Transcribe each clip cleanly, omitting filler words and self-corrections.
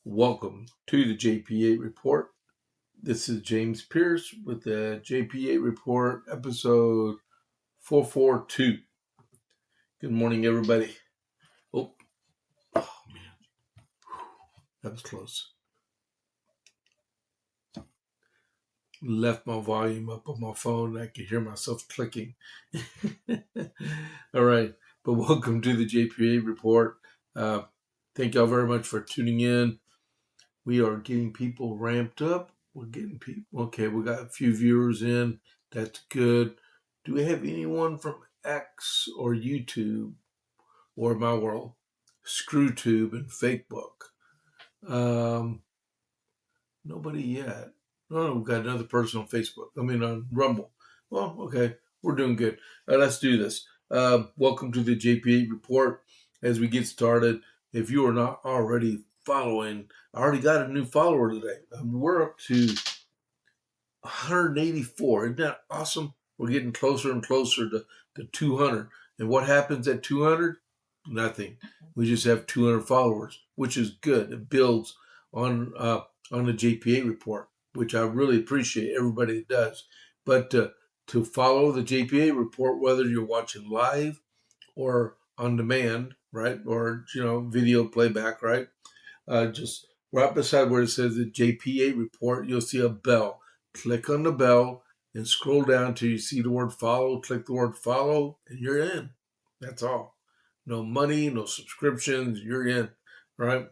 Welcome to the JP8 Report. This is James Pierce with the JP8 Report, episode 442. Good morning, everybody. Oh man, that was close. Left my volume up on my phone. I could hear myself clicking. All right, but welcome to the JP8 Report. Thank y'all very much for tuning in. We are getting people ramped up. We're getting people. Okay, we got a few viewers in. That's good. Do we have anyone from X or YouTube or my world, ScrewTube and Fakebook? Nobody yet. No, we've got another person on Facebook. On Rumble. Well, okay, we're doing good. Let's do this. Welcome to the JP8 Report. As we get started, if you are not already following, I already got a new follower today. We're up to 184. Isn't that awesome? We're getting closer and closer to 200. And what happens at 200? Nothing. We just have 200 followers, which is good. It builds on the JP8 report, which I really appreciate everybody that does. But to follow the JP8 report, whether you're watching live or on demand, right, or video playback, right, just right beside where it says the JP8 report, you'll see a bell. Click on the bell and scroll down till you see the word follow. Click the word follow, and you're in. That's all. No money, no subscriptions. You're in, right?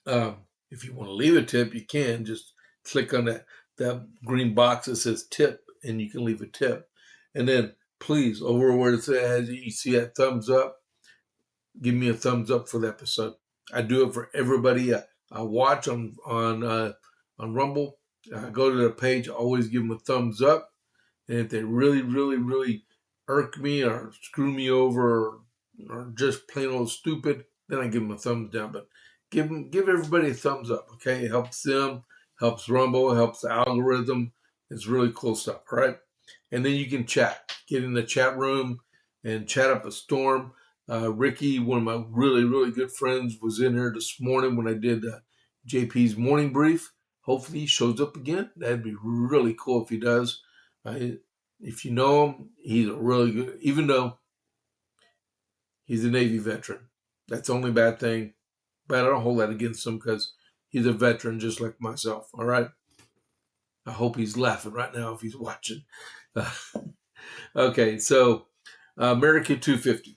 If you want to leave a tip, you can. Just click on that green box that says tip, and you can leave a tip. And then please, over where it says you see that thumbs up, give me a thumbs up for the episode. I do it for everybody I watch on Rumble. I go to their page, I always give them a thumbs up. And if they really, really, really irk me or screw me over or just plain old stupid, then I give them a thumbs down. But give everybody a thumbs up, okay? It helps them, helps Rumble, helps the algorithm. It's really cool stuff, all right? And then you can chat. Get in the chat room and chat up a storm. Ricky, one of my really, really good friends, was in here this morning when I did JP's morning brief. Hopefully he shows up again. That'd be really cool if he does. If you know him, he's a really good, even though he's a Navy veteran. That's the only bad thing. But I don't hold that against him because he's a veteran just like myself, all right? I hope he's laughing right now if he's watching. Okay, so America 250.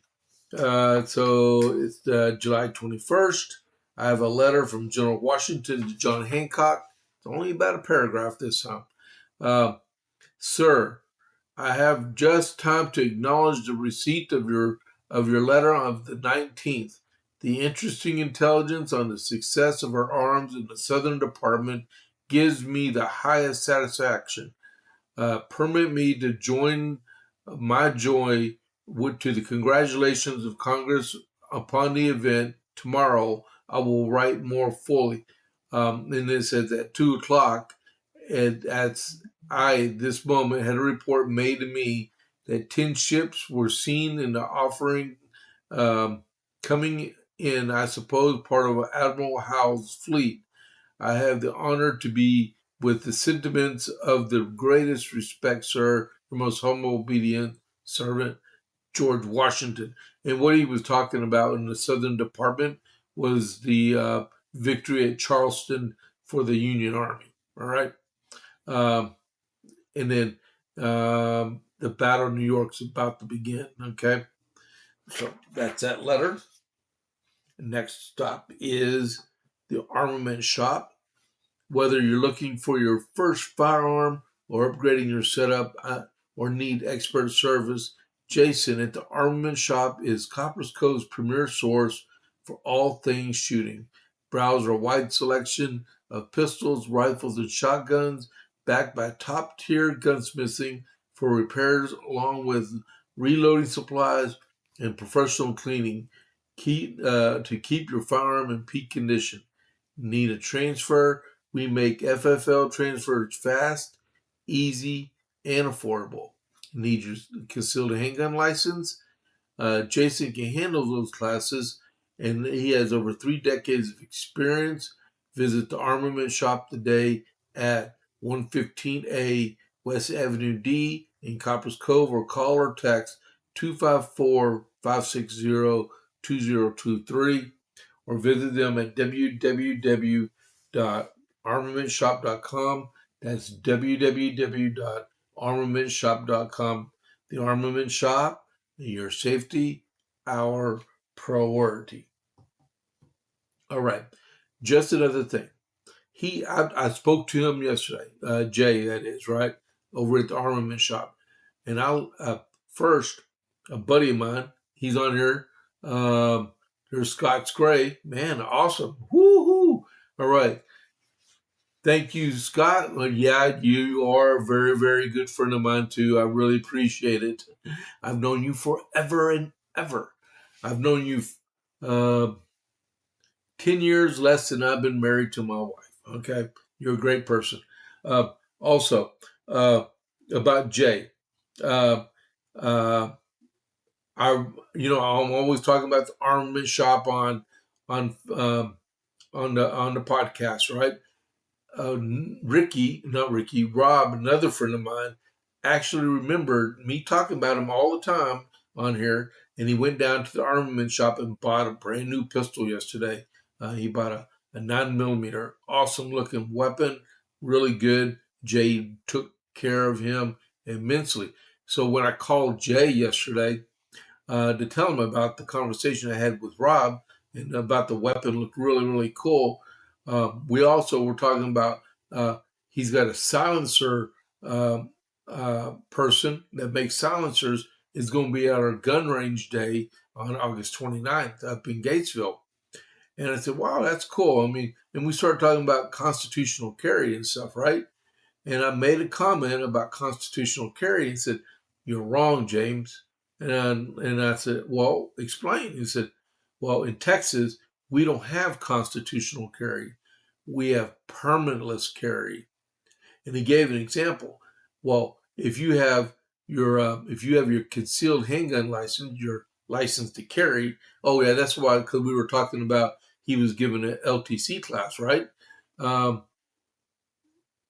So it's July 21st. I have a letter from General Washington to John Hancock. It's only about a paragraph this time. Sir, I have just time to acknowledge the receipt of your letter of the 19th. The interesting intelligence on the success of our arms in the Southern Department gives me the highest satisfaction. Permit me to join my joy to the congratulations of Congress upon the event. Tomorrow I will write more fully. And it says at 2 o'clock, and this moment had a report made to me that 10 ships were seen in the offering coming in, I suppose, part of Admiral Howe's fleet. I have the honor to be with the sentiments of the greatest respect, sir, your most humble, obedient servant, George Washington. And what he was talking about in the Southern Department was the victory at Charleston for the Union Army. All right. And then the Battle of New York's about to begin. Okay. So that's that letter. Next stop is the armament shop. Whether you're looking for your first firearm or upgrading your setup or need expert service, Jason at the Armament Shop is Copper's Cove's premier source for all things shooting. Browse our wide selection of pistols, rifles, and shotguns backed by top-tier gunsmithing for repairs along with reloading supplies and professional cleaning to keep your firearm in peak condition. Need a transfer? We make FFL transfers fast, easy, and affordable. Need your concealed handgun license? Jason can handle those classes, and he has over 3 decades of experience visit the Armament Shop today at 115A West Avenue D in Coppers Cove, or call or text 254-560-2023, or visit them at www.armamentshop.com. That's www.armamentshop.com. The Armament Shop, your safety, our priority. All right. Just another thing. I spoke to him yesterday, Jay, that is, right, over at the Armament Shop. And first, a buddy of mine, he's on here. There's Scott Gray. Man, awesome. Woo-hoo. All right. Thank you, Scott. Well, yeah, you are a very, very good friend of mine, too. I really appreciate it. I've known you forever and ever. I've known you 10 years less than I've been married to my wife. Okay. You're a great person. Also, about Jay, uh, I'm always talking about the Armament Shop on the podcast, right? Rob, another friend of mine, actually remembered me talking about him all the time on here, and he went down to the Armament Shop and bought a brand new pistol yesterday. He bought a 9mm, awesome looking weapon, really good. Jay took care of him immensely. So when I called Jay yesterday to tell him about the conversation I had with Rob and about the weapon, looked really, really cool. We also were talking about he's got a silencer person that makes silencers, is going to be at our gun range day on August 29th up in Gatesville. And I said, wow, that's cool. I mean, and we started talking about constitutional carry and stuff, right? And I made a comment about constitutional carry and said, you're wrong, James. And I said, well, explain. He said, well, in Texas, we don't have constitutional carry. We have permitless carry. And he gave an example. Well, if you have your concealed handgun license, your license to carry. Oh yeah, that's why, because we were talking about he was given an LTC class, right? To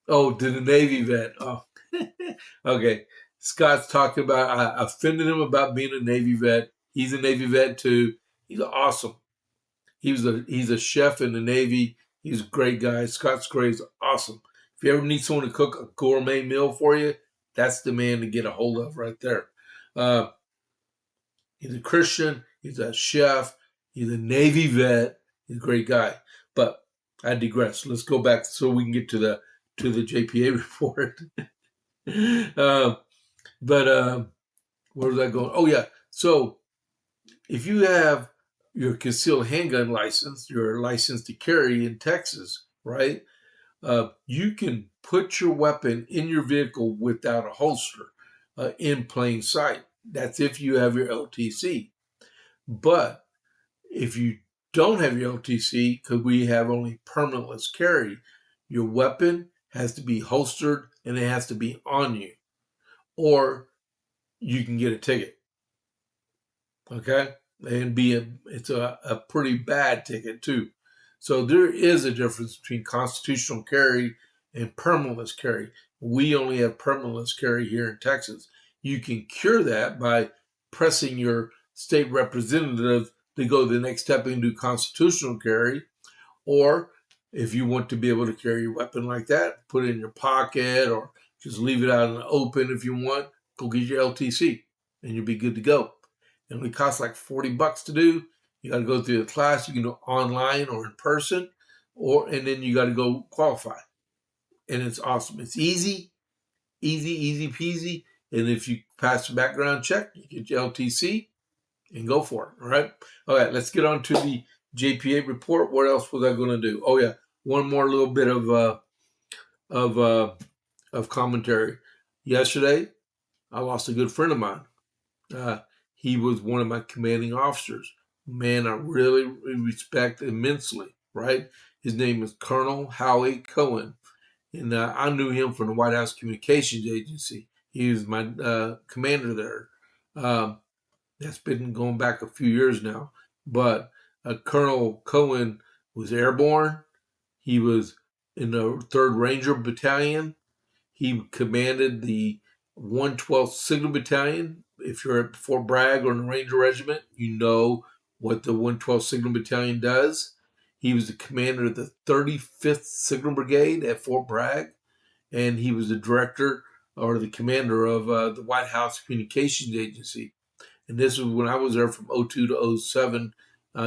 the Navy vet. Oh, okay. Scott's talking about, I offended him about being a Navy vet. He's a Navy vet too. He's awesome. He's a chef in the Navy. He's a great guy. Scott Gray's awesome. If you ever need someone to cook a gourmet meal for you, that's the man to get a hold of right there. He's a Christian. He's a chef. He's a Navy vet. He's a great guy. But I digress. Let's go back so we can get to the JP8 report. Where was I going? Oh yeah. So if you have your concealed handgun license, your license to carry in Texas, right? You can put your weapon in your vehicle without a holster in plain sight. That's if you have your LTC. But if you don't have your LTC, because we have only permitless carry, your weapon has to be holstered and it has to be on you, or you can get a ticket. Okay? And it's a pretty bad ticket too. So there is a difference between constitutional carry and permitless carry. We only have permitless carry here in Texas. You can cure that by pressing your state representative to go the next step and do constitutional carry. Or if you want to be able to carry your weapon like that, put it in your pocket or just leave it out in the open if you want, go get your LTC and you'll be good to go. It only costs like $40 to do. You got to go through the class. You can do it online or in person, and then you got to go qualify. And it's awesome. It's easy peasy. And if you pass the background check, you get your LTC and go for it. All right. All right. Let's get on to the JP8 report. What else was I going to do? Oh yeah, one more little bit of commentary. Yesterday, I lost a good friend of mine. He was one of my commanding officers. Man, I really respect immensely, right? His name is Colonel Howie Cohen. And I knew him from the White House Communications Agency. He was my commander there. That's been going back a few years now. But Colonel Cohen was airborne. He was in the 3rd Ranger Battalion. He commanded the 112th Signal Battalion. If you're at Fort Bragg or in the Ranger Regiment, you know what the 112th Signal Battalion does. He was the commander of the 35th Signal Brigade at Fort Bragg, and he was the director or the commander of the White House Communications Agency. And this was when I was there from 02 to 07.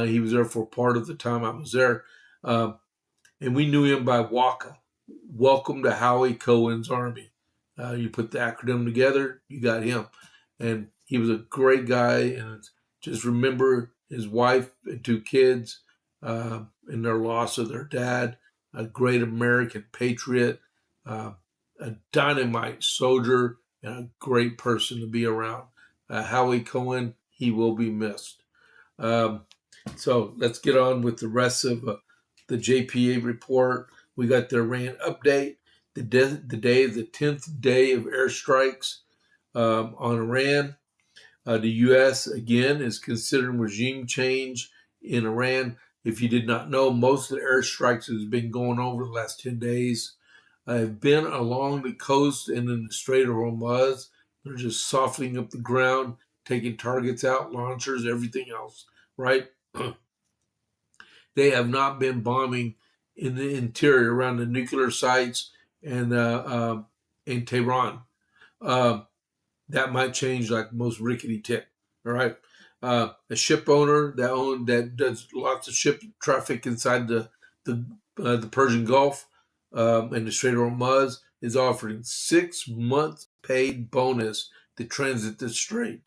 He was there for part of the time I was there. And we knew him by WACA, Welcome to Howie Cohen's Army. You put the acronym together, you got him. And he was a great guy. And just remember his wife and 2 kids in their loss of their dad, a great American patriot, a dynamite soldier, and a great person to be around. Howie Cohen, he will be missed. So let's get on with the rest of the JP8 report. We got the Iran update, the day, the 10th day of airstrikes on Iran. The U.S., again, is considering regime change in Iran. If you did not know, most of the airstrikes that have been going over the last 10 days have been along the coast and in the Strait of Hormuz. They're just softening up the ground, taking targets out, launchers, everything else, right? They have not been bombing in the interior around the nuclear sites and in Tehran. That might change like most rickety tick. All right. A ship owner that does lots of ship traffic inside the Persian Gulf and the Strait of Hormuz is offering 6 months paid bonus to transit the strait.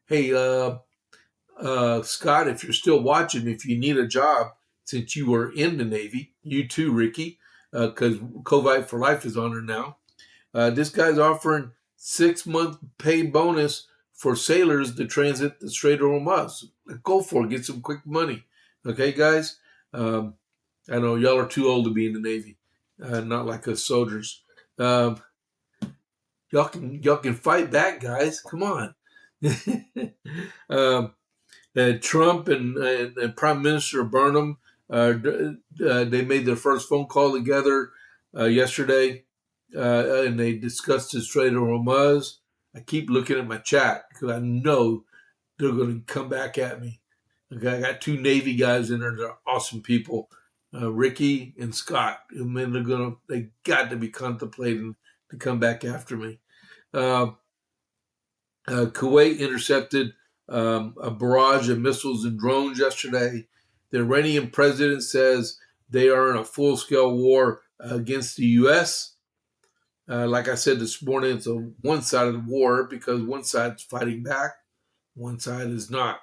Hey, Scott, if you're still watching, if you need a job, since you were in the Navy, you too, Ricky, because Covite for Life is on her now. This guy's offering 6-month paid bonus for sailors to transit the Strait of Hormuz. Go for it. Get some quick money. Okay, guys? I know y'all are too old to be in the Navy, not like us soldiers. Y'all can fight back, guys. Come on. Trump and Prime Minister Burnham, they made their first phone call together yesterday, and they discussed the Strait of Hormuz. I keep looking at my chat because I know they're going to come back at me. Okay, I got 2 Navy guys in there. They're awesome people, Ricky and Scott. I mean, they got to be contemplating to come back after me. Kuwait intercepted a barrage of missiles and drones yesterday. The Iranian president says they are in a full-scale war against the U.S. Like I said this morning, it's a one-sided war because one side's fighting back, one side is not.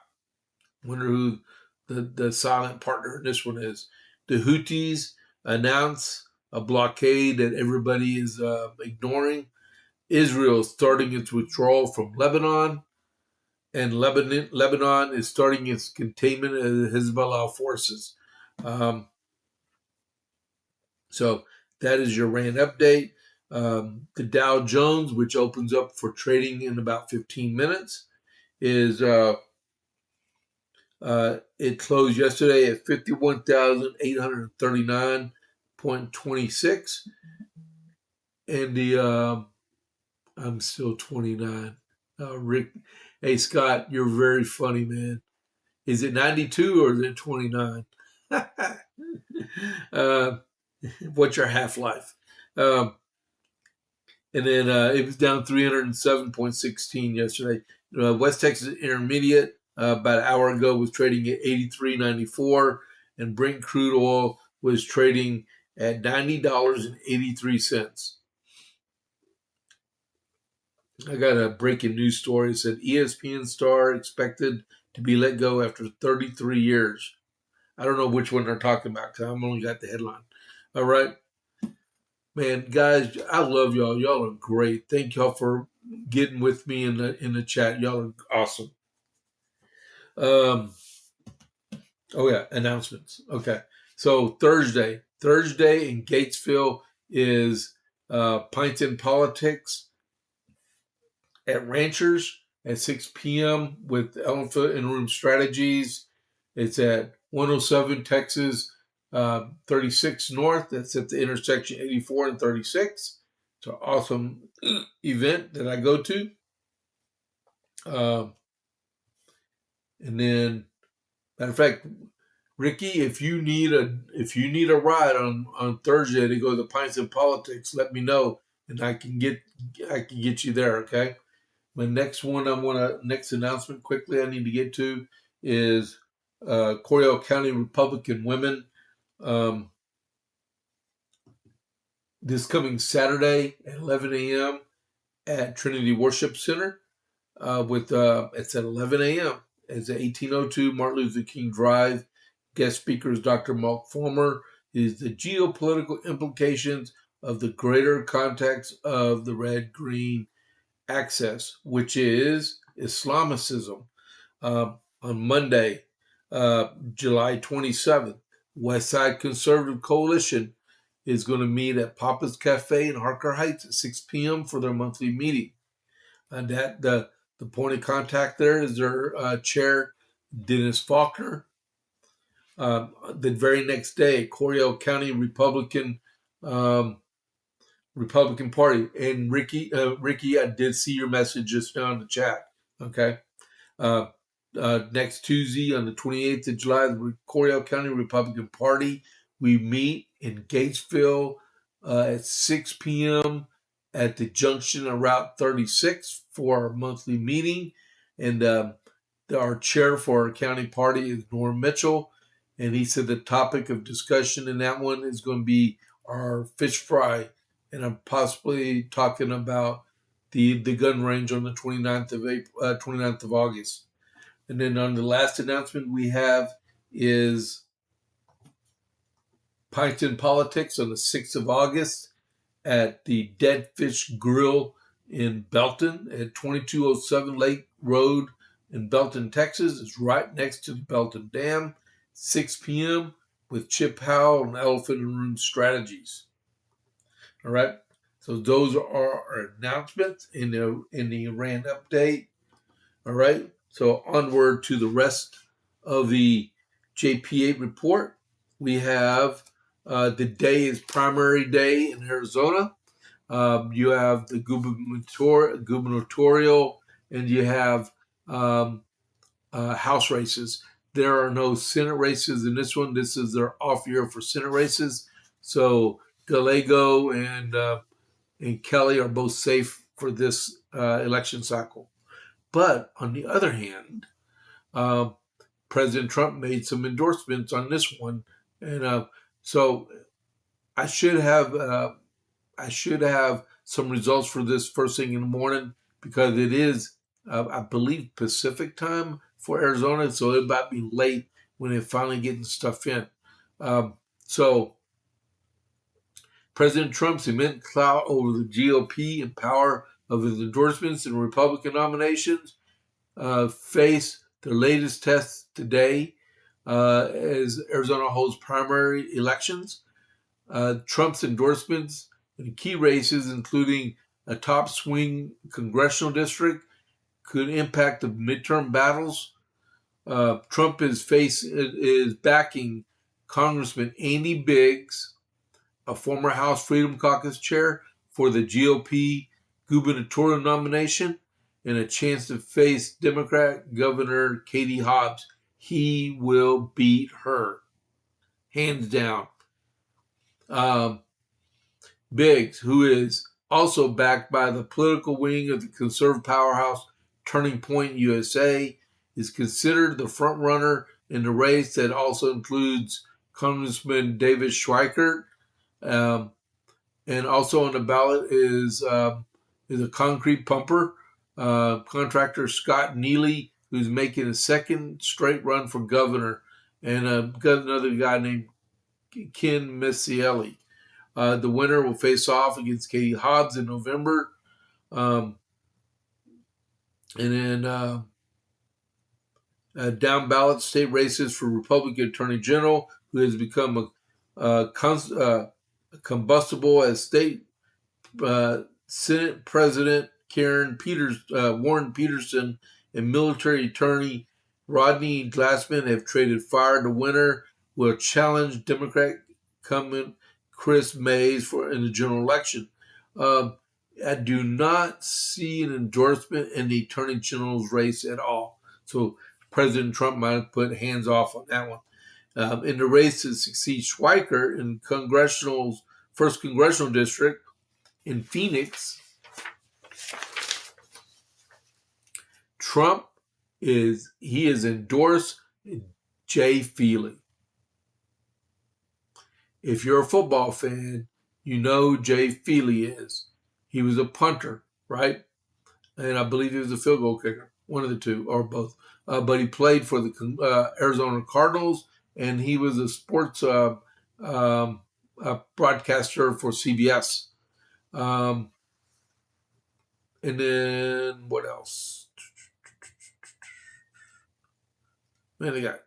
Wonder who the silent partner in this one is. The Houthis announce a blockade that everybody is ignoring. Israel is starting its withdrawal from Lebanon, and Lebanon is starting its containment of the Hezbollah forces. So that is your Iran update. The Dow Jones, which opens up for trading in about 15 minutes, is it closed yesterday at 51,839.26, and the I'm still 29. Rick, hey Scott, you're very funny, man. Is it 92 or is it 29? What's your half-life? And then it was down 307.16 yesterday. West Texas Intermediate about an hour ago was trading at 83.94, and Brent crude oil was trading at $90.83. I got a breaking news story. It said ESPN star expected to be let go after 33 years. I don't know which one they're talking about because I've only got the headline. All right. Man, guys, I love y'all. Y'all are great. Thank y'all for getting with me in the chat. Y'all are awesome. Oh yeah, announcements. Okay. So Thursday in Gatesville is Pints and Politics at Ranchers at 6 p.m. with Elephant and Room Strategies. It's at 107 Texas 36 North. That's at the intersection 84 and 36. It's an awesome event that I go to. And then, matter of fact, Ricky, if you need a ride on Thursday to go to Pints and Politics, let me know, and I can get you there. Okay. My next announcement quickly I need to get to is Coryell County Republican Women. This coming Saturday at 11 a.m. at Trinity Worship Center. It's at 11 a.m. It's at 1802 Martin Luther King Drive. Guest speaker is Dr. Mark Former. It is the geopolitical implications of the greater context of the red-green axis, which is Islamicism. On Monday, July 27th, Westside Conservative Coalition is going to meet at Papa's Cafe in Harker Heights at 6 p.m. for their monthly meeting. And that the point of contact there is their chair, Dennis Faulkner. The very next day, Coryell County Republican Party. And Ricky, I did see your message just now in the chat. Okay. Next Tuesday on the 28th of July, the Coryell County Republican Party, we meet in Gatesville at 6 p.m. at the junction of Route 36 for our monthly meeting. And our chair for our county party is Norm Mitchell. And he said the topic of discussion in that one is going to be our fish fry. And I'm possibly talking about the gun range on the 29th of August. And then on the last announcement we have is Pints and Politics on the 6th of August at the Dead Fish Grill in Belton at 2207 Lake Road in Belton, Texas. It's right next to the Belton Dam, 6 p.m. with Chip Howell and Elephant in Room Strategies. All right. So those are our announcements in the Iran update. All right. So onward to the rest of the JP8 report. We have the day is primary day in Arizona. You have the gubernatorial, and you have House races. There are no Senate races in this one. This is their off year for Senate races. So Gallego and Kelly are both safe for this election cycle. But on the other hand, President Trump made some endorsements on this one, and so I should have some results for this first thing in the morning, because it is, I believe, Pacific time for Arizona, so it might be late when they're finally getting stuff in. So President Trump's immense clout over the GOP and power of his endorsements in Republican nominations face their latest test today as Arizona holds primary elections. Trump's endorsements in key races, including a top swing congressional district, could impact the midterm battles. Trump is backing Congressman Andy Biggs, a former House Freedom Caucus chair, for the GOP gubernatorial nomination and a chance to face Democrat Governor Katie Hobbs. He will beat her, hands down. Biggs, who is also backed by the political wing of the conservative powerhouse Turning Point USA, is considered the front runner in the race that also includes Congressman David Schweikert. And also on the ballot is a concrete pumper, contractor Scott Neely, who's making a second straight run for governor, and got another guy named Ken Misielli. The winner will face off against Katie Hobbs in November. And then down ballot state races for Republican Attorney General, who has become combustible as state Senate President Warren Peterson and military attorney Rodney Glassman have traded fire. The winner will challenge Democrat incumbent Chris Mays in the general election. I do not see an endorsement in the Attorney General's race at all. So President Trump might have put hands off on that one. In the race to succeed Schweiker in first congressional district in Phoenix, Trump is endorsed Jay Feely. If you're a football fan, you know who Jay Feely is. He was a punter, right? And I believe he was a field goal kicker, one of the two or both. But he played for the Arizona Cardinals, and he was a sports broadcaster for CBS. And then what else? Man, they got.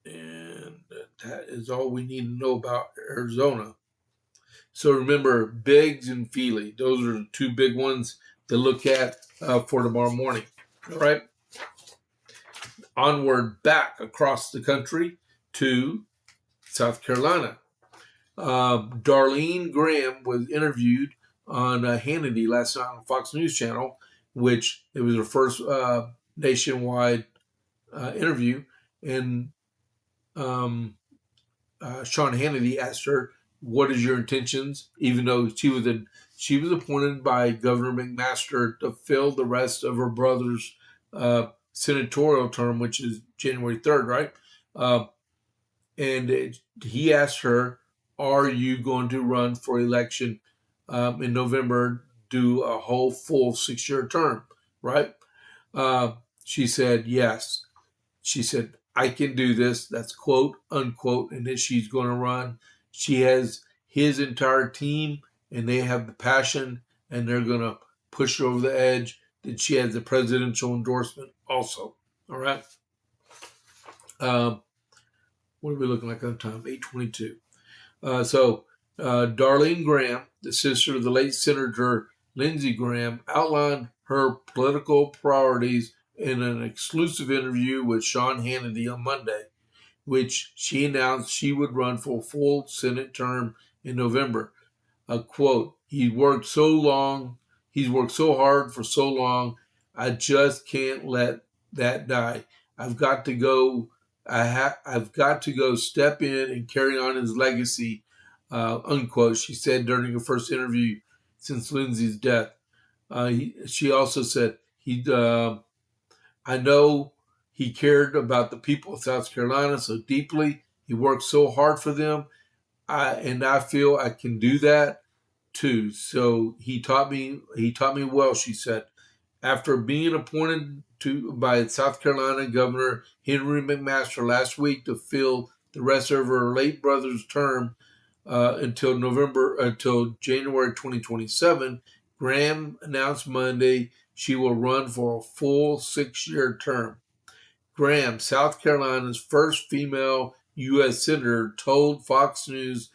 And that is all we need to know about Arizona. So remember, Biggs and Feely. Those are the two big ones to look at for tomorrow morning. All right. Onward back across the country to South Carolina. Darlene Graham was interviewed on Hannity last night on Fox News Channel, which it was her first nationwide interview. And Sean Hannity asked her, "What is your intentions?" Even though she was appointed by Governor McMaster to fill the rest of her brother's senatorial term, which is January 3rd, right? And he asked her, "Are you going to run for election in November? Do a whole full 6-year term?" Right? She said yes. She said, "I can do this." That's quote unquote, and then she's going to run. She has his entire team, and they have the passion, and they're going to push her over the edge. Then she has the presidential endorsement also. All right. What are we looking like on time? 8:22. Darlene Graham, the sister of the late Senator Lindsey Graham, outlined her political priorities in an exclusive interview with Sean Hannity on Monday, which she announced she would run for a full Senate term in November. A quote, he's worked so hard for so long, I just can't let that die. I've got to go step in and carry on his legacy, unquote, she said during her first interview since Lindsey's death. She also said, I know he cared about the people of South Carolina so deeply. He worked so hard for them. And I feel I can do that too. So he taught me well, she said. After being appointed by South Carolina Governor Henry McMaster last week to fill the rest of her late brother's term until January 2027, Graham announced Monday she will run for a full 6-year term. Graham, South Carolina's first female U.S. Senator, told Fox News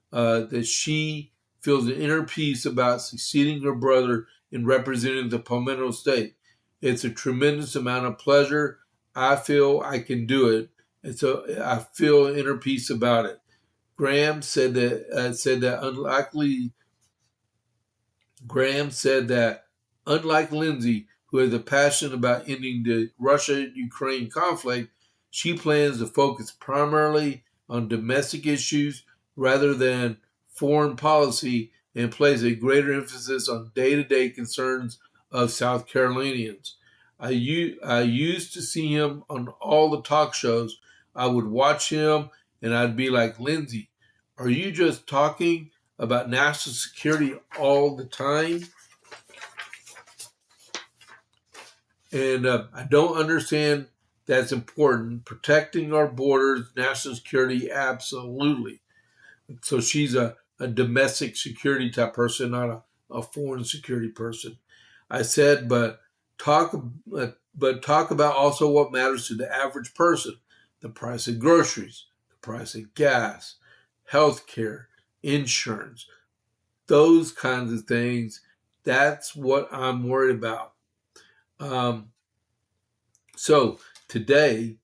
that she feels an inner peace about succeeding her brother in representing the Palmetto State. It's a tremendous amount of pleasure. I feel I can do it, and so I feel an inner peace about it. Graham said that unlike Lindsey, who has a passion about ending the Russia-Ukraine conflict, she plans to focus primarily on domestic issues rather than foreign policy and place a greater emphasis on day-to-day concerns of South Carolinians. I used to see him on all the talk shows. I would watch him and I'd be like, "Lindsey, are you just talking about national security all the time?" And I don't understand that's important. Protecting our borders, national security, absolutely. So she's a domestic security type person, not a foreign security person. I said, but talk about also what matters to the average person: the price of groceries, the price of gas, health care, insurance, those kinds of things. That's what I'm worried about. So today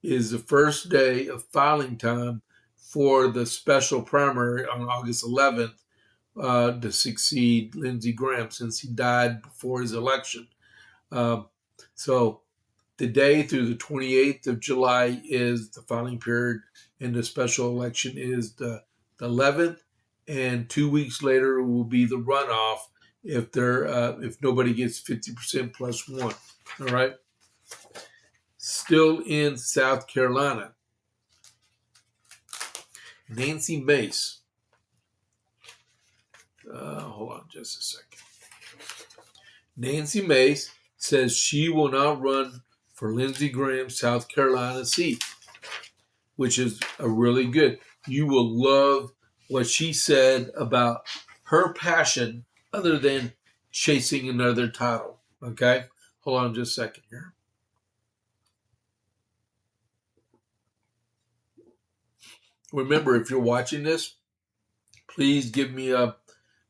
is the first day of filing time for the special primary on August 11th to succeed Lindsey Graham, since he died before his election. So the day through the 28th of July is the filing period, and the special election is the 11th. And 2 weeks later will be the runoff if nobody gets 50% plus one. All right. Still in South Carolina, Nancy Mace. Hold on just a second. Nancy Mace says she will not run for Lindsey Graham's South Carolina seat, which is a really good. You will love what she said about her passion other than chasing another title. Okay? Hold on just a second here. Remember, if you're watching this, please give me a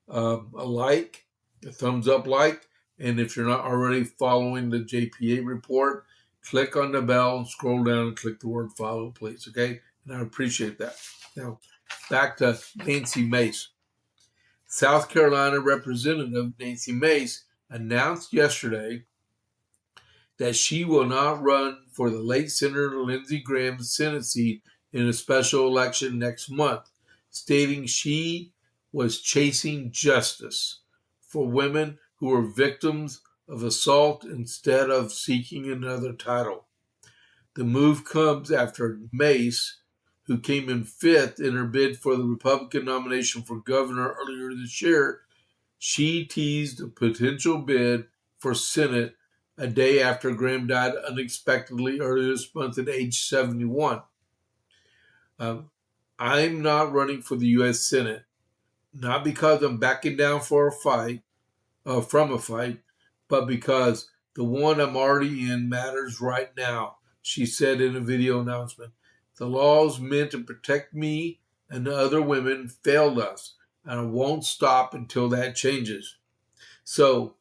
like, a thumbs up like. And if you're not already following the JP8 report, click on the bell and scroll down and click the word follow, please. Okay? And I appreciate that. Now, back to Nancy Mace. South Carolina Representative Nancy Mace announced yesterday that she will not run for the late Senator Lindsey Graham's Senate seat in a special election next month, stating she was chasing justice for women who were victims of assault instead of seeking another title. The move comes after Mace, who came in fifth in her bid for the Republican nomination for governor earlier this year, she teased a potential bid for Senate a day after Graham died unexpectedly earlier this month at age 71. I'm not running for the U.S. Senate, not because I'm backing down for a fight, from a fight, but because the one I'm already in matters right now, she said in a video announcement. The laws meant to protect me and the other women failed us, and I won't stop until that changes. So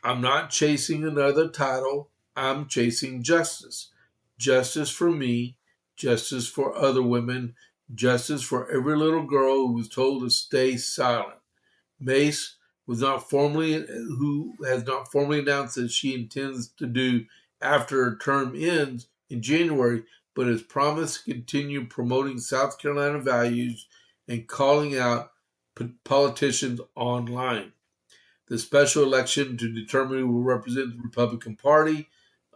I'm not chasing another title. I'm chasing justice. Justice for me, justice for other women, justice for every little girl who was told to stay silent. Mace who has not formally announced that she intends to do after her term ends in January, but has promised to continue promoting South Carolina values and calling out politicians online. The special election to determine who will represent the Republican Party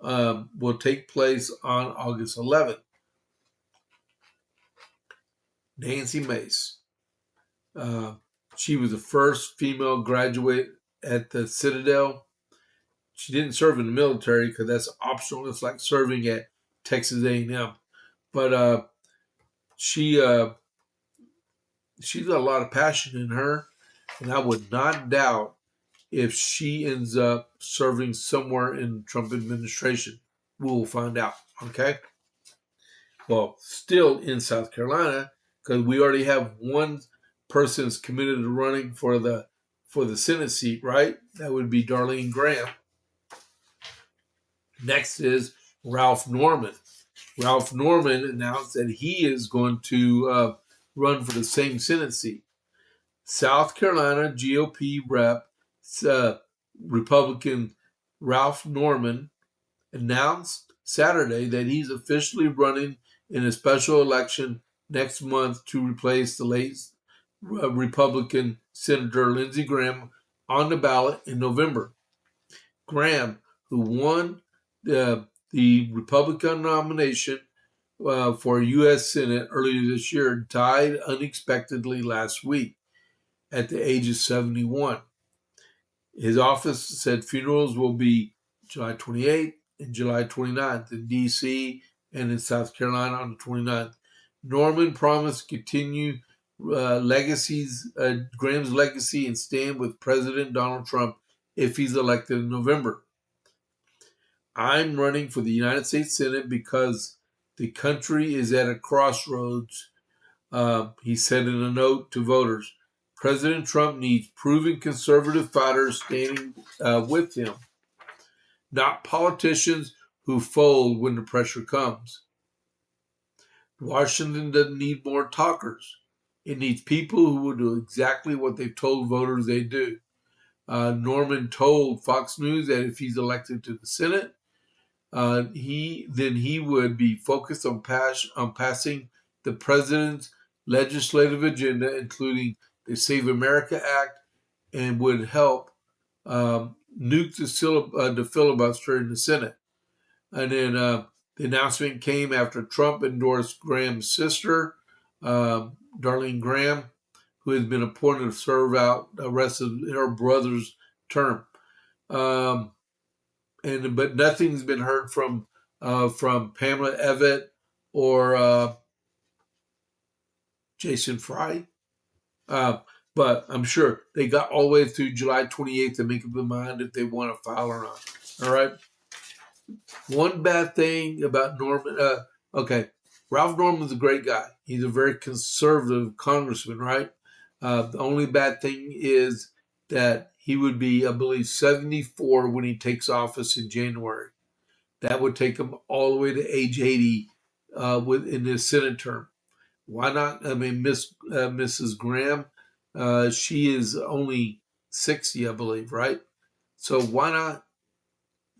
will take place on August 11th. Nancy Mace. She was the first female graduate at the Citadel. She didn't serve in the military because that's optional. It's like serving at Texas A&M. But she's got a lot of passion in her, and I would not doubt if she ends up serving somewhere in the Trump administration. We will find out, okay? Well, still in South Carolina, because we already have one person's committed to running for the Senate seat, right? That would be Darlene Graham. Next is Ralph Norman. Ralph Norman announced that he is going to run for the same Senate seat. South Carolina GOP rep, Republican Ralph Norman, announced Saturday that he's officially running in a special election next month to replace the late Republican Senator Lindsey Graham on the ballot in November. Graham, who won the Republican nomination for U.S. Senate earlier this year, died unexpectedly last week at the age of 71. His office said funerals will be July 28th and July 29th in D.C. and in South Carolina on the 29th. Norman promised to continue Graham's legacy and stand with President Donald Trump if he's elected in November. I'm running for the United States Senate because the country is at a crossroads, he said in a note to voters. President Trump needs proven conservative fighters standing with him, not politicians who fold when the pressure comes. Washington doesn't need more talkers. It needs people who will do exactly what they've told voters they do. Norman told Fox News that if he's elected to the Senate, he would be focused on passing the president's legislative agenda, including the Save America Act, and would help nuke the filibuster in the Senate. And then the announcement came after Trump endorsed Graham's sister, Darlene Graham, who has been appointed to serve out the rest of her brother's term. But nothing's been heard from Pamela Evette or Jason Fry. But I'm sure they got all the way through July 28th to make up their mind if they want to file or not. All right. One bad thing about Norman, Ralph Norman's a great guy. He's a very conservative congressman, right? The only bad thing is that he would be, I believe, 74 when he takes office in January. That would take him all the way to age 80 in his Senate term. Why not? I mean, Mrs. Graham, she is only 60, I believe, right? So why not?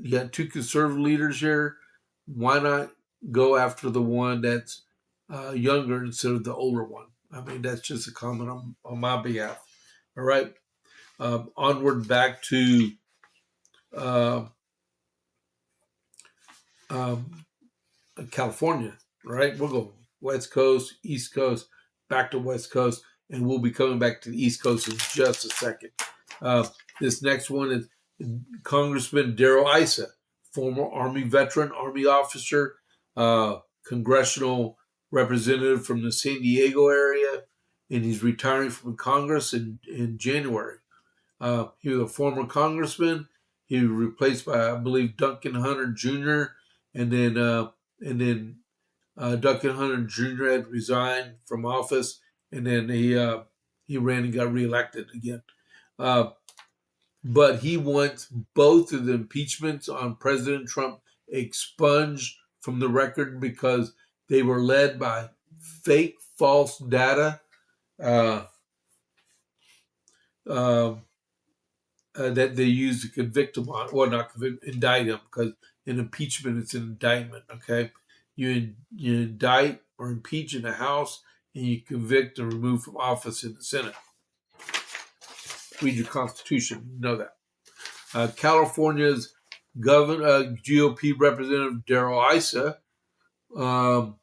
You got two conservative leaders here. Why not go after the one that's younger instead of the older one? I mean, that's just a comment on my behalf. All right. Onward back to California, right? We'll go West Coast, East Coast, back to West Coast, and we'll be coming back to the East Coast in just a second. This next one is Congressman Darrell Issa, former Army veteran, Army officer, congressional representative from the San Diego area, and he's retiring from Congress in January. He was a former congressman. He was replaced by, I believe, Duncan Hunter Jr., and then Duncan Hunter Jr. had resigned from office, and then he ran and got reelected again. But he wants both of the impeachments on President Trump expunged from the record because they were led by fake, false data that they used to convict him on. Well, not convict, indict him, because in impeachment, it's an indictment, okay? You indict or impeach in the House, and you convict or remove from office in the Senate. Read your Constitution, you know that. California's GOP Representative Darrell Issa. Darrell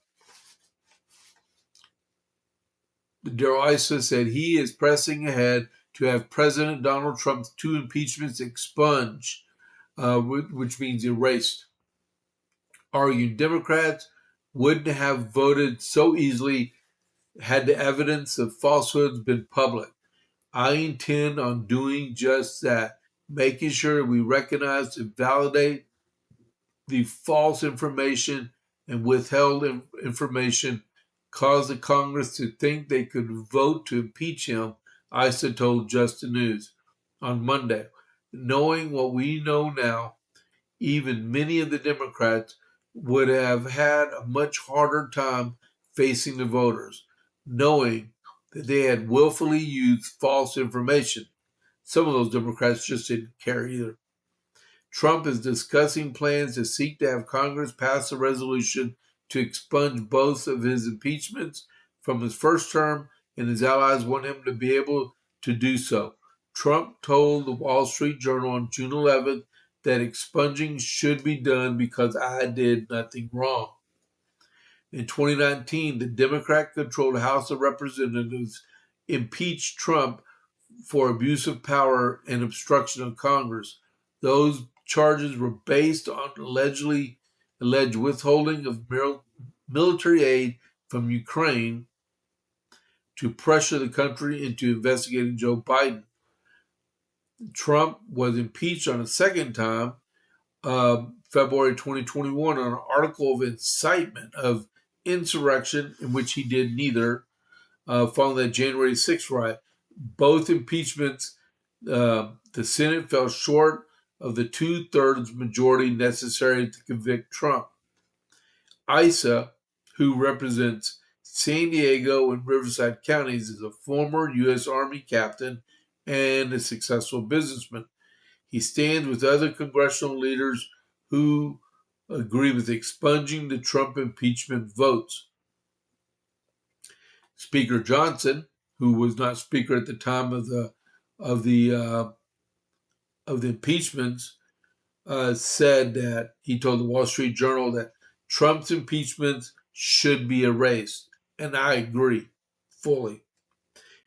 Issa said he is pressing ahead to have President Donald Trump's two impeachments expunged, which means erased. Arguing Democrats wouldn't have voted so easily had the evidence of falsehoods been public. I intend on doing just that, making sure we recognize and validate the false information and withheld information caused the Congress to think they could vote to impeach him, Issa told Just the News on Monday. Knowing what we know now, even many of the Democrats would have had a much harder time facing the voters, knowing that they had willfully used false information. Some of those Democrats just didn't care either. Trump is discussing plans to seek to have Congress pass a resolution to expunge both of his impeachments from his first term, and his allies want him to be able to do so. Trump told the Wall Street Journal on June 11th that expunging should be done because I did nothing wrong. In 2019, the Democrat-controlled House of Representatives impeached Trump for abuse of power and obstruction of Congress. Those charges were based on alleged withholding of military aid from Ukraine to pressure the country into investigating Joe Biden. Trump was impeached on a second time, February 2021, on an article of incitement of insurrection in which he did neither, following that January 6th riot. Both impeachments, the Senate fell short of the 2/3 majority necessary to convict Trump. Issa, who represents San Diego and Riverside counties, is a former U.S. Army captain and a successful businessman. He stands with other congressional leaders who agree with expunging the Trump impeachment votes. Speaker Johnson, who was not speaker at the time of the impeachments, said that he told the Wall Street Journal that Trump's impeachment should be erased, and I agree fully.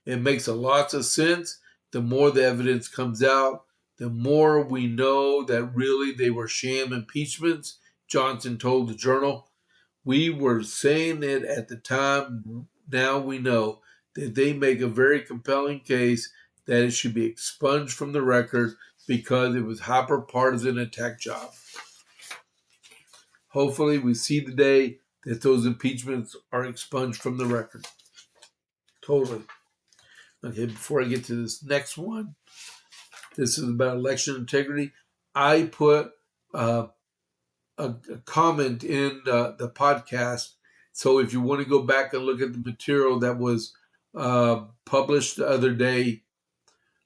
It makes a lot of sense. The more the evidence comes out, the more we know that really they were sham impeachments. Johnson told the Journal, "We were saying it at the time. Now we know that they make a very compelling case that it should be expunged from the record because it was hyper-partisan attack job." Hopefully we see the day that those impeachments are expunged from the record. Totally. Okay, before I get to this next one, this is about election integrity. I put a comment in the podcast. So if you want to go back and look at the material that was published the other day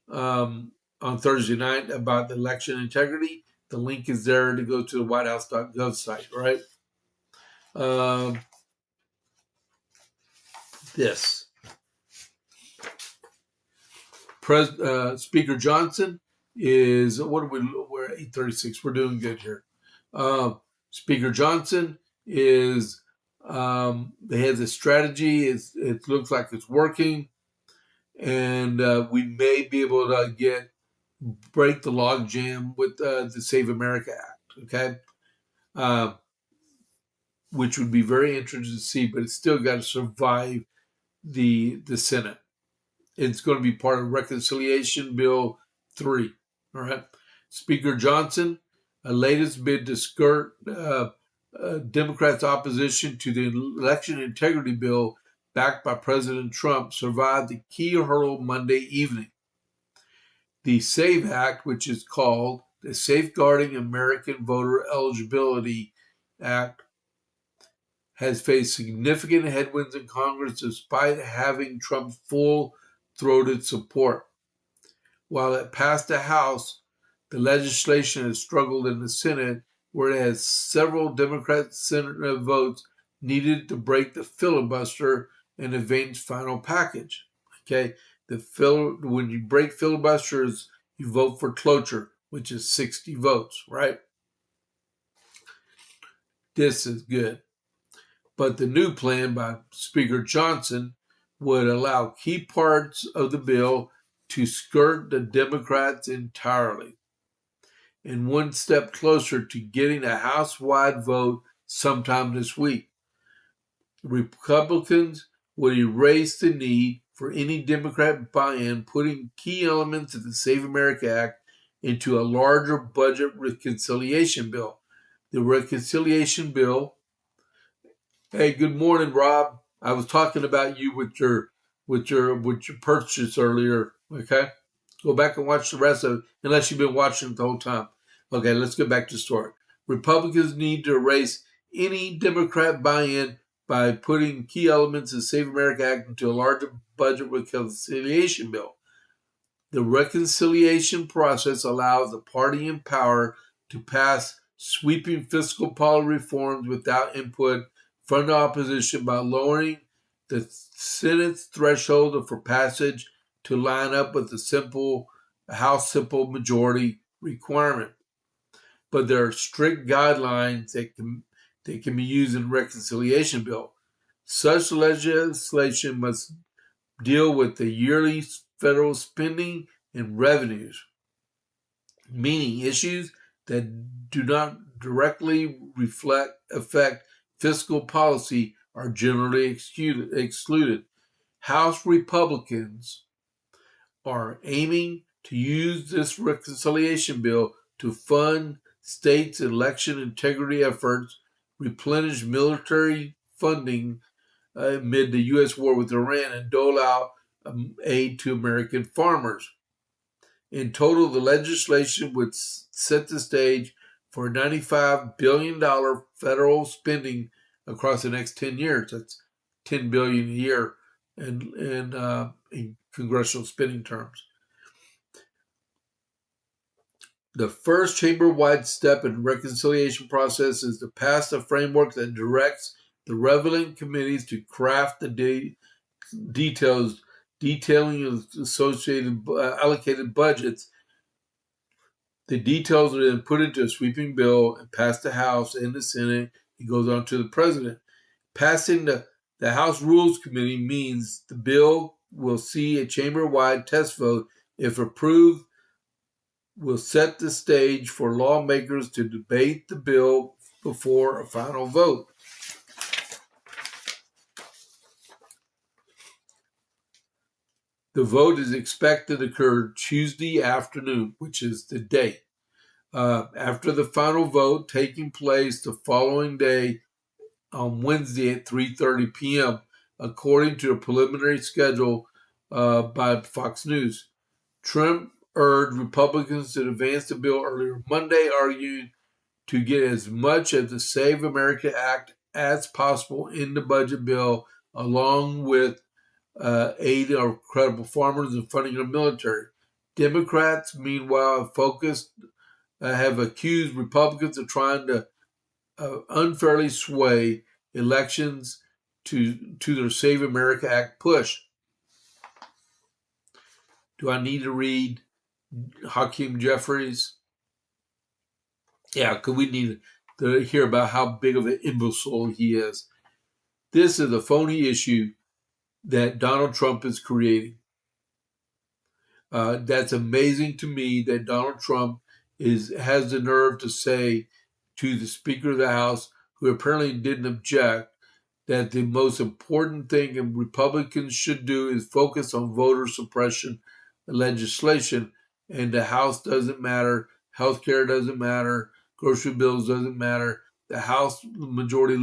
on Thursday night about the election integrity, the link is there to go to the whitehouse.gov site, right? This. Speaker Johnson is, we're 8:36. We're doing good here. Speaker Johnson is, they have the strategy. It looks like it's working. And we may be able to break the logjam with the Save America Act, okay? Which would be very interesting to see, but it's still got to survive the Senate. It's going to be part of Reconciliation Bill 3, all right? Speaker Johnson, a latest bid to skirt Democrats' opposition to the election integrity bill backed by President Trump, survived the key hurdle Monday evening. The SAVE Act, which is called the Safeguarding American Voter Eligibility Act, has faced significant headwinds in Congress despite having Trump's full-throated support. While it passed the House, the legislation has struggled in the Senate, where it has several Democrat Senate votes needed to break the filibuster and advance final package. Okay, when you break filibusters, you vote for cloture, which is 60 votes, right? This is good. But the new plan by Speaker Johnson would allow key parts of the bill to skirt the Democrats entirely, and one step closer to getting a House-wide vote sometime this week. Republicans would erase the need for any Democrat buy-in, putting key elements of the Save America Act into a larger budget reconciliation bill. The reconciliation bill. Hey, good morning, Rob. I was talking about you with your purchase earlier. Okay, go back and watch the rest of it, unless you've been watching it the whole time. Okay, let's get back to the story. Republicans need to erase any Democrat buy-in by putting key elements of the Save America Act into a larger budget reconciliation bill. The reconciliation process allows the party in power to pass sweeping fiscal policy reforms without input from the opposition by lowering the Senate's threshold for passage to line up with the House simple majority requirement. But there are strict guidelines that can be used in the reconciliation bill. Such legislation must deal with the yearly federal spending and revenues, meaning issues that do not directly affect fiscal policy are generally excluded. House Republicans are aiming to use this reconciliation bill to fund states' election integrity efforts, replenish military funding amid the U.S. war with Iran, and dole out aid to American farmers. In total, the legislation would set the stage for $95 billion federal spending across the next 10 years. That's $10 billion a year in congressional spending terms. The first chamber-wide step in the reconciliation process is to pass a framework that directs the relevant committees to craft the details detailing of associated allocated budgets. The details are then put into a sweeping bill and passed the House and the Senate. It goes on to the President. Passing the House Rules Committee means the bill will see a chamber-wide test vote. If approved, will set the stage for lawmakers to debate the bill before a final vote. The vote is expected to occur Tuesday afternoon, which is the date. After the final vote taking place the following day on Wednesday at 3:30 p.m., according to a preliminary schedule by Fox News. Trump urged Republicans to advance the bill earlier Monday, arguing to get as much of the Save America Act as possible in the budget bill, along with aid of credible farmers and funding of military. Democrats, meanwhile, have accused Republicans of trying to unfairly sway elections to their Save America Act push. Do I need to read Hakeem Jeffries? Yeah, because we need to hear about how big of an imbecile he is. This is a phony issue that Donald Trump is creating. That's amazing to me that Donald Trump has the nerve to say to the Speaker of the House, who apparently didn't object, that the most important thing Republicans should do is focus on voter suppression legislation, and the House doesn't matter, health care doesn't matter, grocery bills doesn't matter. The House Minority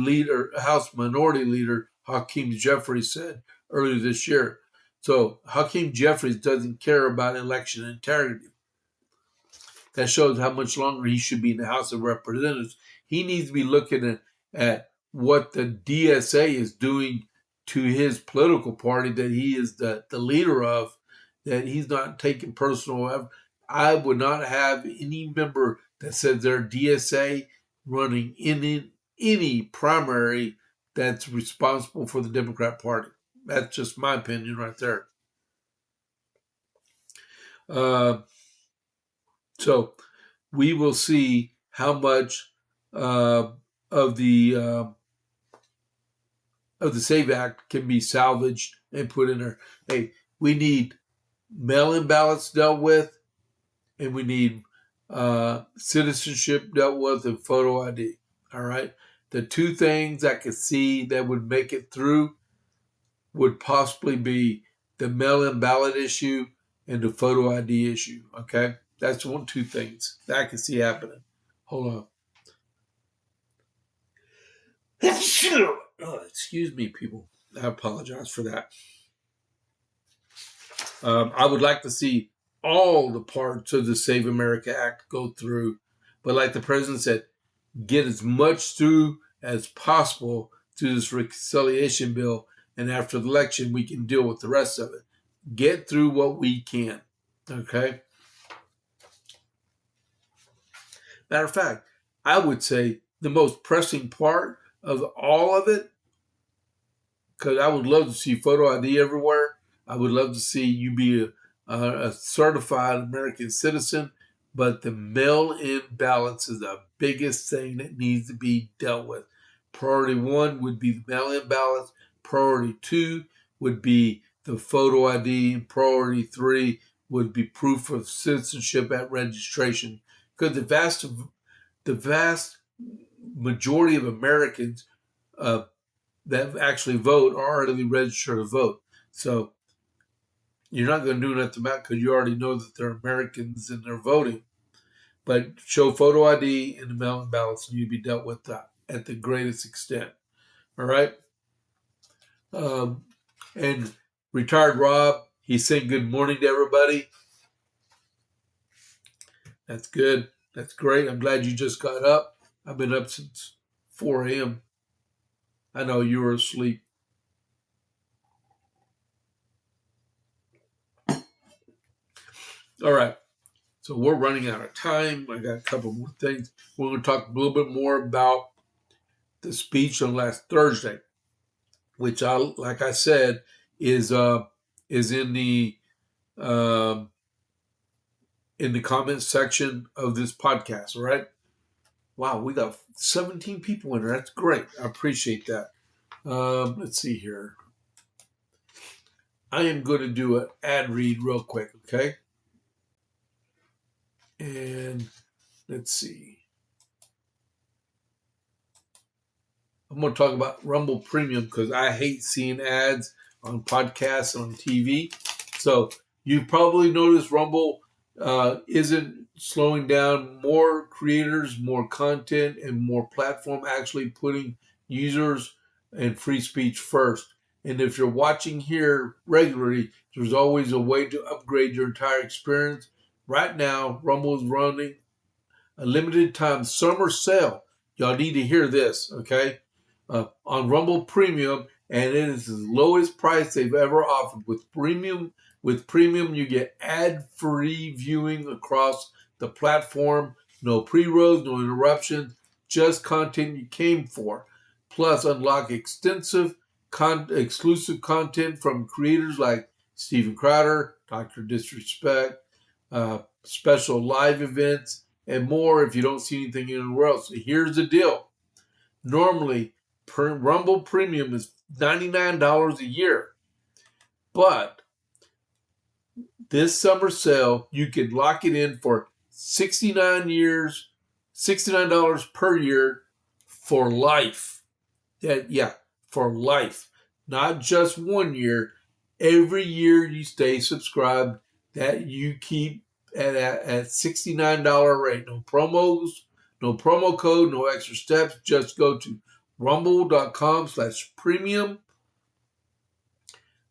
Leader Hakeem Jeffries said earlier this year. So Hakeem Jeffries doesn't care about election integrity. That shows how much longer he should be in the House of Representatives. He needs to be looking at what the DSA is doing to his political party that he is the leader of, that he's not taking personal. I would not have any member that says they're DSA running any primary that's responsible for the Democrat Party. That's just my opinion right there. So we will see how much of the SAVE Act can be salvaged and put in there. Hey, we need mail-in ballots dealt with, and we need citizenship dealt with, and photo ID. All right, the two things I could see that would make it through would possibly be the mail-in ballot issue and the photo ID issue. Okay, that's two things that I can see happening. Hold on. Oh, excuse me, people. I apologize for that. I would like to see all the parts of the Save America Act go through, but like the president said, get as much through as possible through this reconciliation bill, and after the election, we can deal with the rest of it. Get through what we can, okay? Matter of fact, I would say the most pressing part of all of it, because I would love to see photo ID everywhere. I would love to see you be a certified American citizen, but the mail-in ballots is the biggest thing that needs to be dealt with. Priority 1 would be the mail-in ballots. Priority 2 would be the photo ID. And priority 3 would be proof of citizenship at registration. Because the vast majority of Americans that actually vote are already registered to vote. So you're not going to do nothing about it because you already know that they're Americans and they're voting. But show photo ID and the mail-in ballots, and you'll be dealt with that at the greatest extent. All right? And retired Rob, he's saying good morning to everybody. That's good. That's great. I'm glad you just got up. I've been up since 4 a.m. I know you were asleep. All right. So we're running out of time. I got a couple more things. We're going to talk a little bit more about the speech on last Thursday, which like I said, is um, in the comments section of this podcast. All right. Wow, we got 17 people in there. That's great. I appreciate that. Let's see here. I am going to do an ad read real quick, okay? And let's see. I'm going to talk about Rumble Premium because I hate seeing ads on podcasts and on TV. So you probably noticed Rumble isn't slowing down. More creators, more content, and more platform actually putting users and free speech first. And if you're watching here regularly, there's always a way to upgrade your entire experience. Right now, Rumble is running a limited time summer sale. Y'all need to hear this, okay? On Rumble Premium, and it is the lowest price they've ever offered. With premium, you get ad-free viewing across the platform. No pre-rolls, no interruptions, just content you came for. Plus, unlock extensive exclusive content from creators like Steven Crowder, Dr. Disrespect, special live events, and more if you don't see anything anywhere else. So here's the deal. Normally, Rumble Premium is $99 a year. But this summer sale, you can lock it in for 69 years, $69 per year for life. For life. Not just 1 year. Every year you stay subscribed, that you keep at $69 rate. No promos, no promo code, no extra steps. Just go to rumble.com/premium.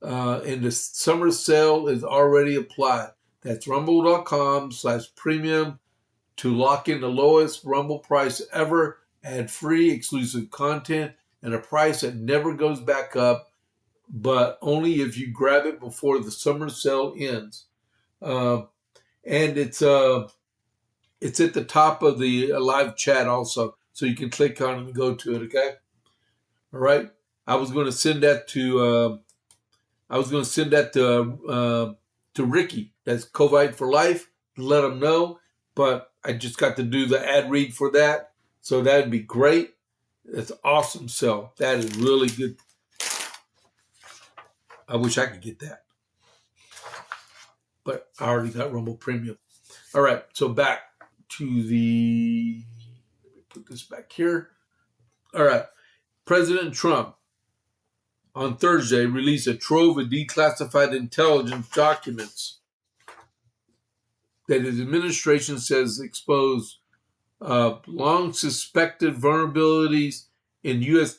And the summer sale is already applied. That's rumble.com/premium to lock in the lowest Rumble price ever, add free exclusive content, and a price that never goes back up, but only if you grab it before the summer sale ends. And it's at the top of the live chat also, so you can click on it and go to it. Okay, all right. I was going to send that to Ricky. That's Covite for Life. Let him know, but I just got to do the ad read for that, so that'd be great. That's awesome sell. That is really good. I wish I could get that, but I already got Rumble Premium. All right, so back to let me put this back here. All right, President Trump on Thursday released a trove of declassified intelligence documents that his administration says expose long suspected vulnerabilities in U.S.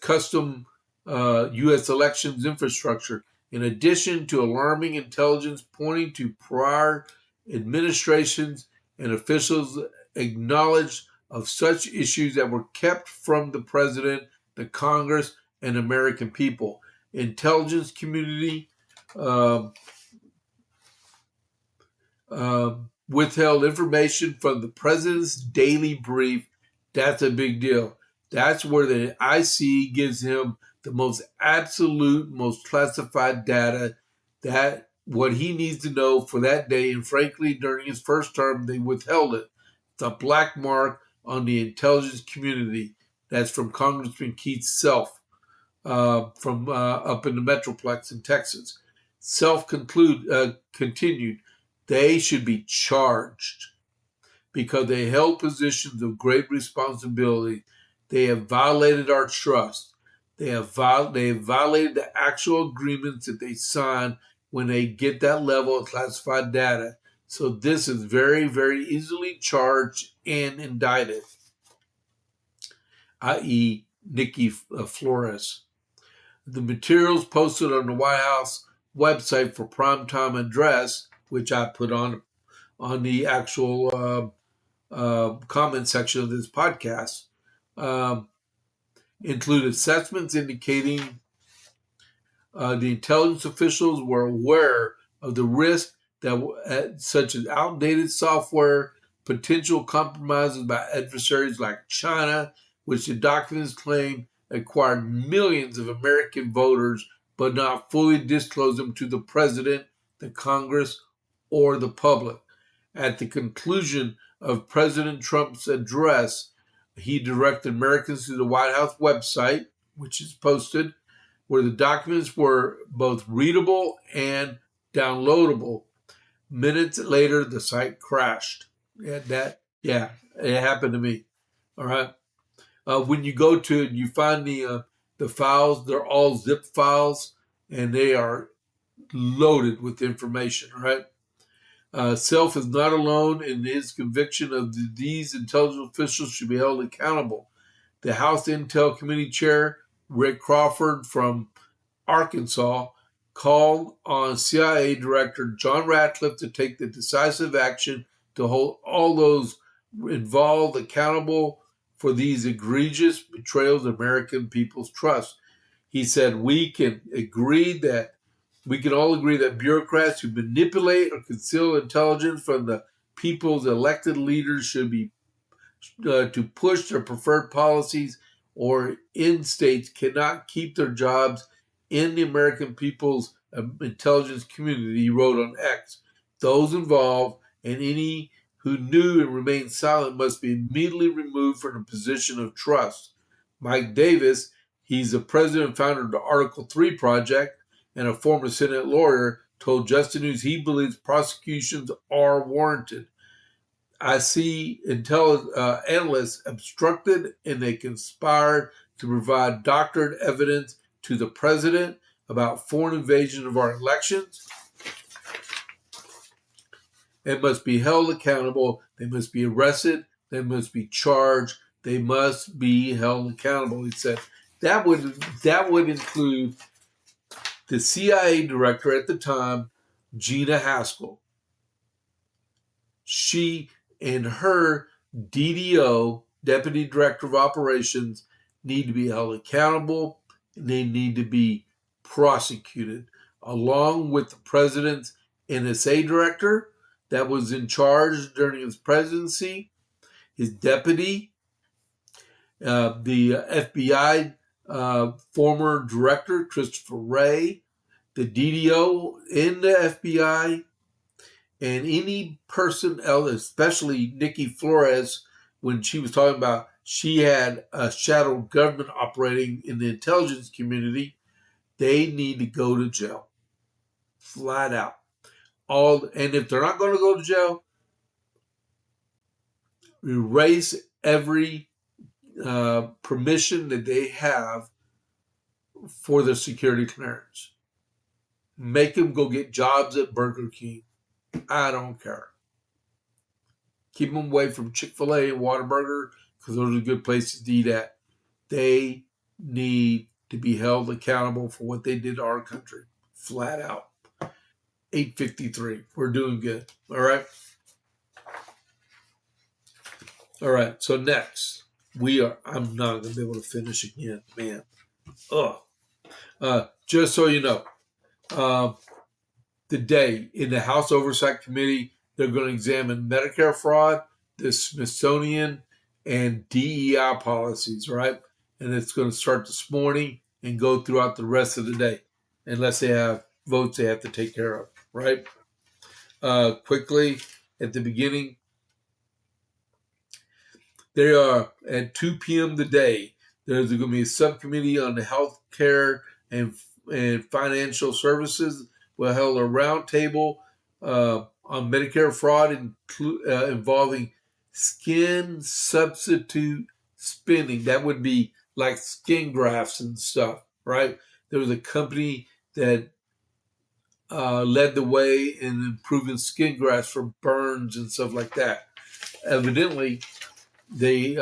U.S. elections infrastructure, in addition to alarming intelligence pointing to prior administrations and officials acknowledged of such issues that were kept from the president, the Congress, and American people. Intelligence community withheld information from the president's daily brief. That's a big deal. That's where the IC gives him the most absolute, most classified data, that what he needs to know for that day. And frankly, during his first term, they withheld it. It's a black mark on the intelligence community. That's from Congressman Keith Self from up in the Metroplex in Texas. Self continued, they should be charged because they held positions of great responsibility. They have violated our trust. They have violated the actual agreements that they sign when they get that level of classified data. So this is very, very easily charged and indicted, i.e. Nikki Flores. The materials posted on the White House website for primetime address, which I put on the actual comment section of this podcast include assessments indicating the intelligence officials were aware of the risk that such as outdated software, potential compromises by adversaries like China, which the documents claim acquired millions of American voters but not fully disclosed them to the president, the Congress, or the public. At the conclusion of President Trump's address, he directed Americans to the White House website, which is posted, where the documents were both readable and downloadable. Minutes later, the site crashed. It happened to me. All right. When you go to it, you find the files. They're all zip files, and they are loaded with information. All right. Self is not alone in his conviction of these intelligence officials should be held accountable. The House Intel Committee Chair, Rick Crawford from Arkansas, called on CIA Director John Ratcliffe to take the decisive action to hold all those involved accountable for these egregious betrayals of American people's trust. He said, we can all agree that bureaucrats who manipulate or conceal intelligence from the people's elected leaders should be to push their preferred policies or in states cannot keep their jobs in the American people's intelligence community, he wrote on X. Those involved and any who knew and remained silent must be immediately removed from a position of trust. Mike Davis, he's the president and founder of the Article 3 Project and a former Senate lawyer, told Just the News he believes prosecutions are warranted. I see analysts obstructed and they conspired to provide doctored evidence to the president about foreign invasion of our elections and must be held accountable. They must be arrested. They must be charged. They must be held accountable. He said that would include the CIA director at the time, Gina Haspel. She and her DDO, Deputy Director of Operations, need to be held accountable and they need to be prosecuted, along with the president's NSA director that was in charge during his presidency, his deputy, the FBI former director, Christopher Wray, the DDO in the FBI, and any person else, especially Nikki Flores, when she was talking about she had a shadow government operating in the intelligence community, they need to go to jail. Flat out. And if they're not going to go to jail, erase every permission that they have for their security clearance. Make them go get jobs at Burger King. I don't care. Keep them away from Chick-fil-A and Whataburger because those are good places to eat at. They need to be held accountable for what they did to our country. Flat out. 8:53. We're doing good. All right. All right. So next, I'm not going to be able to finish again, man. Just so you know, today in the House Oversight Committee, they're going to examine Medicare fraud, the Smithsonian, and DEI policies, right? And it's going to start this morning and go throughout the rest of the day, unless they have votes they have to take care of, right? Quickly, at the beginning, they are at 2 p.m. today. There's going to be a subcommittee on the health care and financial services. We'll hold a roundtable on Medicare fraud involving skin substitute spending. That would be like skin grafts and stuff, right? There was a company that led the way in improving skin grafts for burns and stuff like that. Evidently, they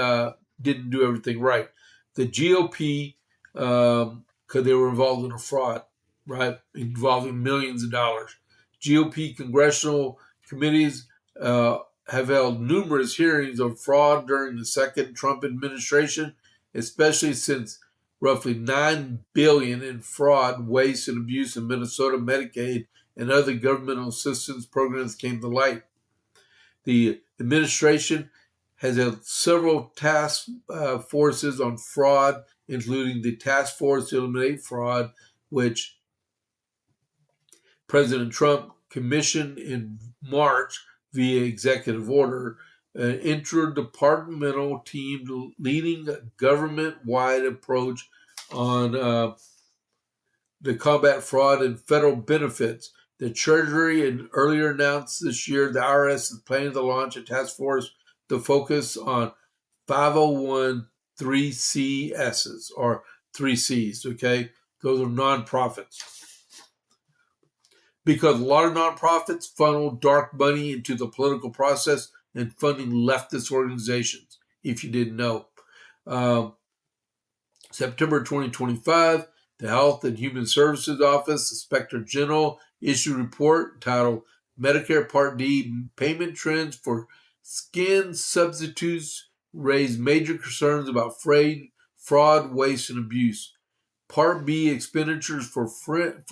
didn't do everything right. The GOP, because they were involved in a fraud, right, involving millions of dollars. GOP congressional committees have held numerous hearings on fraud during the second Trump administration, especially since roughly $9 billion in fraud, waste, and abuse in Minnesota Medicaid and other governmental assistance programs came to light. The administration has had several task forces on fraud, including the Task Force to Eliminate Fraud, which President Trump commissioned in March via executive order, an interdepartmental team leading a government-wide approach on the combat fraud and federal benefits. The Treasury had earlier announced this year the IRS is planning to launch a task force to focus on 501(c)(3)Cs, or 3Cs, okay? Those are nonprofits. Because a lot of nonprofits funnel dark money into the political process and funding leftist organizations, if you didn't know. September 2025, the Health and Human Services Office Inspector General issued a report titled Medicare Part D Payment Trends for Skin Substitutes Raised Major Concerns about fraud, waste, and abuse. Part B expenditures for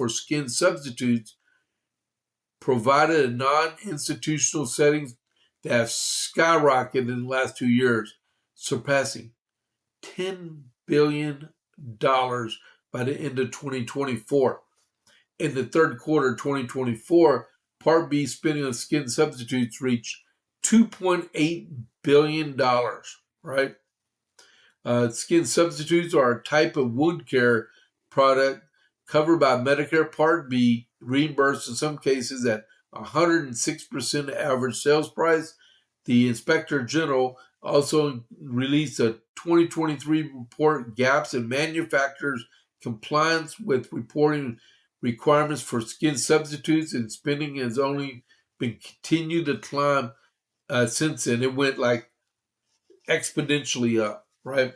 skin substitutes provided in non-institutional settings that have skyrocketed in the last 2 years, surpassing $10 billion by the end of 2024. In the third quarter of 2024, Part B spending on skin substitutes reached $2.8 billion, right? Skin substitutes are a type of wound care product covered by Medicare Part B, reimbursed in some cases at 106% average sales price. The Inspector General also released a 2023 report, Gaps in Manufacturers' Compliance with Reporting Requirements for Skin Substitutes, and spending has only been continued to climb since then. It went like exponentially up, right?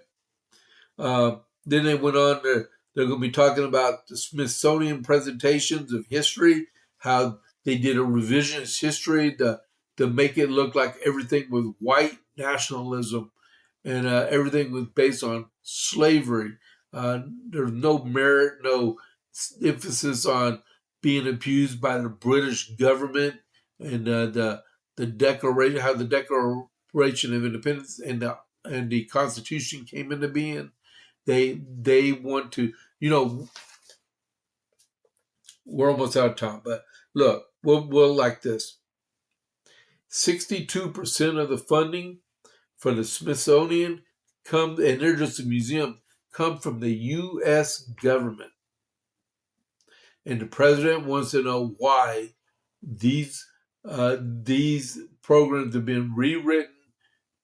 Then they went on to, they're going to be talking about the Smithsonian presentations of history, how they did a revisionist history to make it look like everything was white nationalism and everything was based on slavery. There's no merit, no emphasis on being abused by the British government, and the Declaration, how the Declaration of Independence and the Constitution came into being. They want to, we're almost out of time, but look, we'll like this. 62% of the funding for the Smithsonian and they're just a museum, come from the U.S. government. And the president wants to know why these programs have been rewritten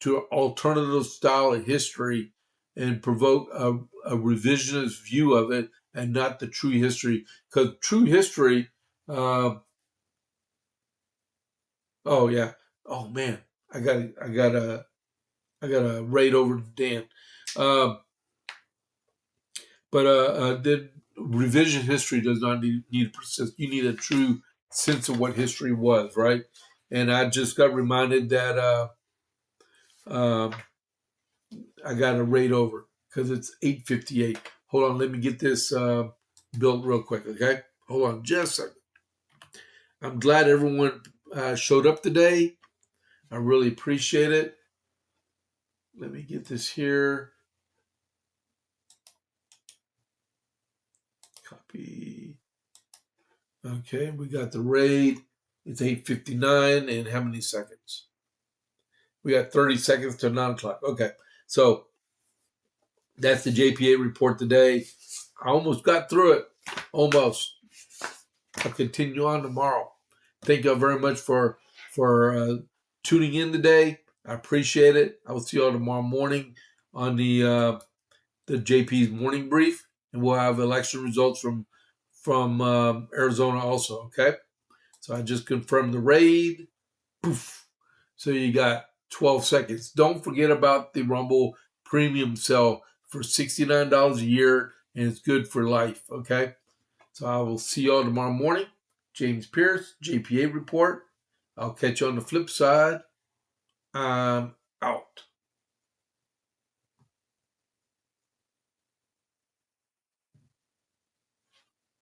to an alternative style of history and provoke a revisionist view of it and not the true history. Because true history, oh yeah, oh man, I gotta raid over Dan. But the revision history does not need to persist. You need a true sense of what history was, right? And I just got reminded that I got to raid over because it's 8:58. Hold on, let me get this built real quick, okay? Hold on just a second. I'm glad everyone showed up today. I really appreciate it. Let me get this here. Copy. Okay, we got the raid. It's 8:59, and how many seconds? We got 30 seconds to 9 o'clock. Okay, so that's the JP8 report today. I almost got through it. Almost. I'll continue on tomorrow. Thank you all very much for tuning in today. I appreciate it. I will see you all tomorrow morning on the JP's morning brief, and we'll have election results from Arizona also. Okay, so I just confirmed the raid. Poof. So you got 12 seconds. Don't forget about the Rumble Premium sale for $69 a year, and it's good for life. Okay, so I will see you all tomorrow morning. James Pierce, JPA Report. I'll catch you on the flip side. I'm out.